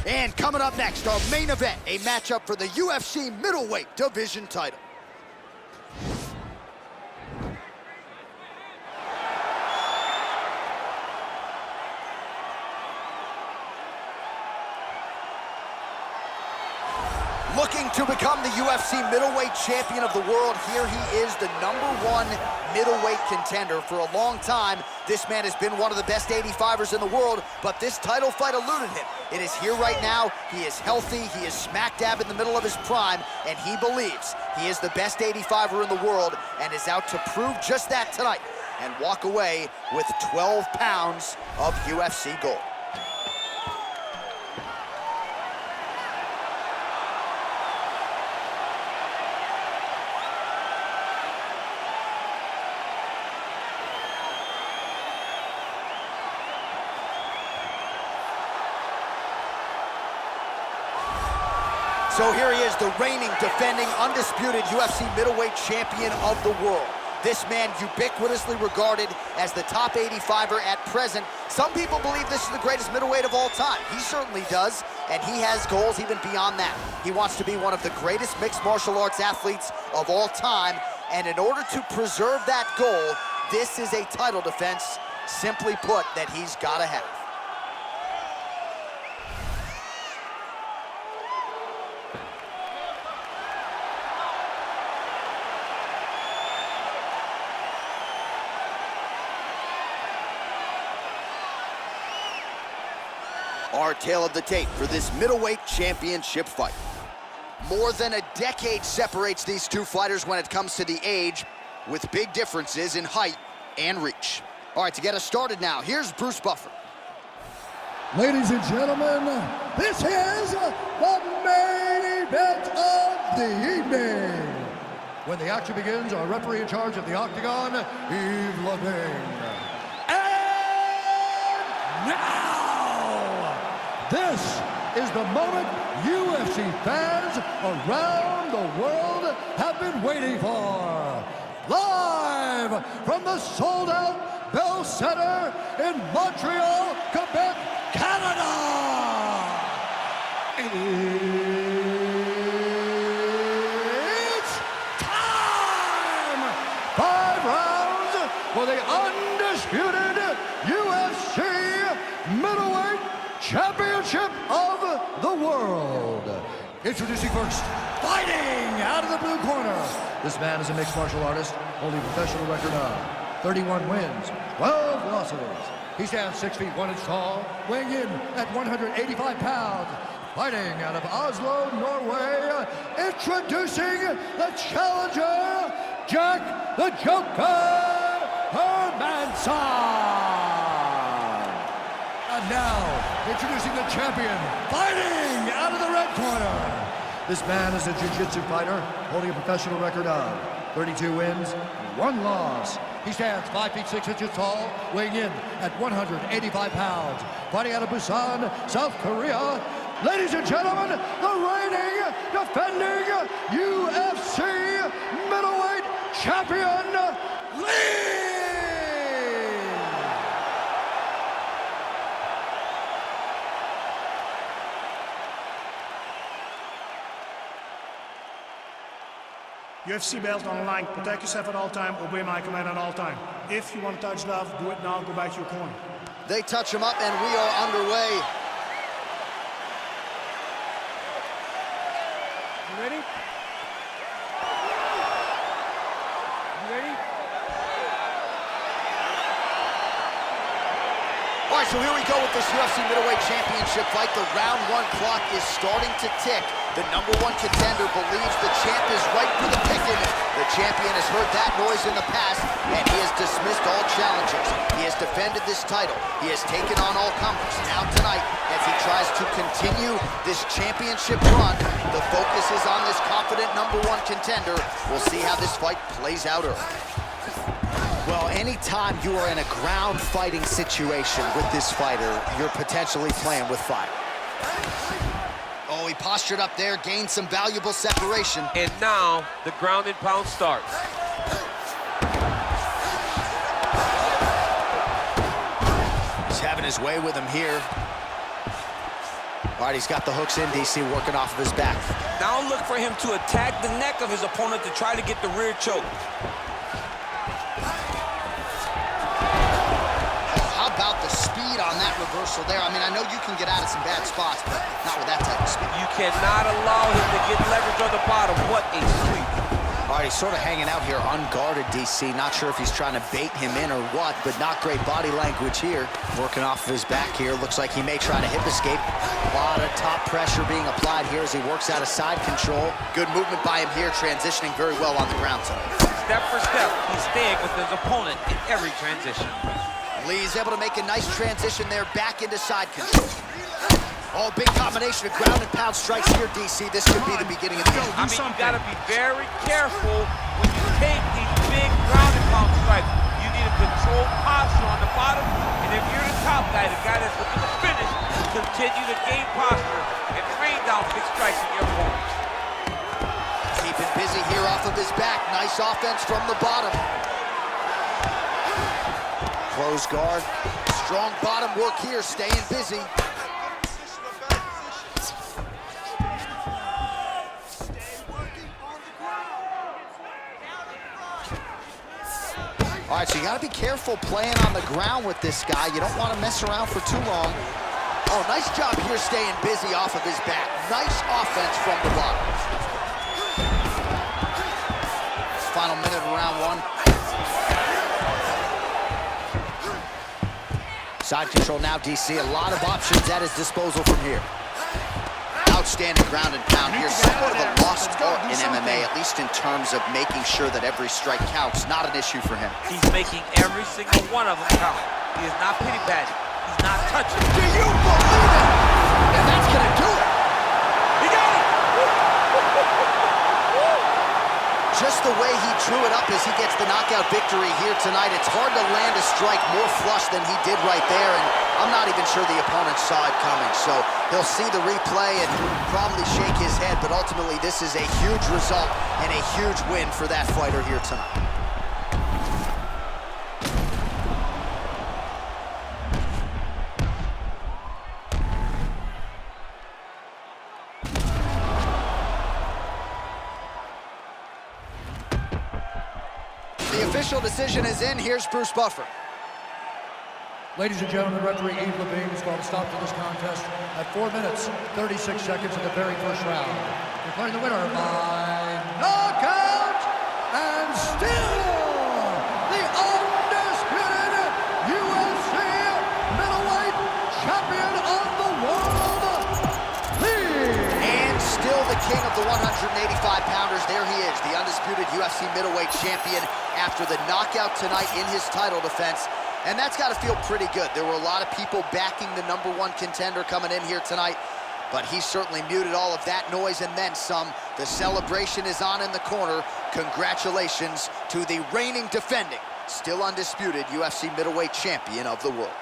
And coming up next, our main event, a matchup for the UFC middleweight division title. Looking to become the UFC middleweight champion of the world, here he is, the #1 middleweight contender. For a long time, this man has been one of the best 85ers in the world, but this title fight eluded him. It is here right now. He is healthy. He is smack dab in the middle of his prime, and he believes he is the best 85er in the world and is out to prove just that tonight and walk away with 12 pounds of UFC gold. So here he is, the reigning, defending, undisputed UFC middleweight champion of the world. This man ubiquitously regarded as the top 85er at present. Some people believe this is the greatest middleweight of all time. He certainly does, and he has goals even beyond that. He wants to be one of the greatest mixed martial arts athletes of all time, and in order to preserve that goal, this is a title defense, simply put, that he's gotta have. Our tale of the tape for this middleweight championship fight. More than a decade separates these two fighters when it comes to the age, with big differences in height and reach. All right, to get us started now, here's Bruce Buffer. Ladies and gentlemen, this is the main event of the evening. When the action begins, our referee in charge of the Octagon, Yves Lavigne. And now, this is the moment UFC fans around the world have been waiting for. Live from the sold-out Bell Center in Montreal, Quebec, Canada. It's time! 5 rounds for the undisputed UFC middleweight championship of the world. Introducing first, fighting out of the blue corner. This man is a mixed martial artist, holding a professional record of 31 wins, 12 losses. He stands 6 feet 1 inch tall, weighing in at 185 pounds. Fighting out of Oslo, Norway, introducing the challenger, Jack the Joker Hermansson. And now, introducing the champion, fighting out of the red corner. This man is a jiu-jitsu fighter, holding a professional record of 32 wins, 1 loss. He stands 5 feet 6 inches tall, weighing in at 185 pounds. Fighting out of Busan, South Korea, ladies and gentlemen, the reigning, defending UFC middleweight champion, Lee! UFC belt on the line. Protect yourself at all time. Obey my command at all time. If you want to touch love, do it now. Go back to your corner. They touch him up, and we are underway. You ready? You ready? All right, so here we go with this UFC middleweight championship fight. The round 1 clock is starting to tick. The #1 contender believes the champ is right for the picking. The champion has heard that noise in the past, and he has dismissed all challengers. He has defended this title. He has taken on all comers. Now tonight, as he tries to continue this championship run, the focus is on this confident #1 contender. We'll see how this fight plays out early. Well, anytime you are in a ground fighting situation with this fighter, you're potentially playing with fire. Oh, he postured up there, gained some valuable separation. And now, the ground and pound starts. He's having his way with him here. All right, he's got the hooks in, DC, working off of his back. Now look for him to attack the neck of his opponent to try to get the rear choke. How about the speed on that reversal there? I mean, I know you can get out of some bad spots, but not with that type of speed. You cannot allow him to get leverage on the bottom. What a sweep. All right, he's sort of hanging out here unguarded, DC. Not sure if he's trying to bait him in or what, but not great body language here. Working off of his back here. Looks like he may try to hip escape. A lot of top pressure being applied here as he works out of side control. Good movement by him here, transitioning very well on the ground tonight. Step for step, he's staying with his opponent in every transition. Lee's able to make a nice transition there back into side control. Oh, big combination of ground and pound strikes here, DC. This could be the beginning of the game. I mean, you gotta be very careful when you take these big ground and pound strikes. You need a controlled posture on the bottom, and if you're the top guy, the guy that's looking to finish, continue to gain posture and rain down big strikes in your opponent. Keeping busy here off of his back. Nice offense from the bottom. Close guard. Strong bottom work here, staying busy. All right, so you got to be careful playing on the ground with this guy. You don't want to mess around for too long. Oh, nice job here staying busy off of his back. Nice offense from the bottom. Final minute of round one. Side control now, DC. A lot of options at his disposal from here. Outstanding ground and pound here. Somewhat of a lost art in MMA, at least in terms of making sure that every strike counts. Not an issue for him. He's making every single one of them count. He is not pity patting. He's not touching. Do you believe it? And that's going to do it. He got it! Just the way he drew it up as he gets the knockout victory here tonight. It's hard to land a strike more flush than he did right there, and I'm not even sure the opponent saw it coming. So he'll see the replay and probably shake his head, but ultimately this is a huge result and a huge win for that fighter here tonight. The official decision is in. Here's Bruce Buffer. Ladies and gentlemen, referee Yves Levine has called a stop to this contest at 4 minutes, 36 seconds of the very first round. Declaring the winner by knockout and still the undisputed UFC middleweight champion of the world, And still the king of the 185-pounders. There he is, the undisputed UFC middleweight champion after the knockout tonight in his title defense. And that's got to feel pretty good. There were a lot of people backing the #1 contender coming in here tonight, but he certainly muted all of that noise and then some. The celebration is on in the corner. Congratulations to the reigning, defending, still undisputed UFC middleweight champion of the world.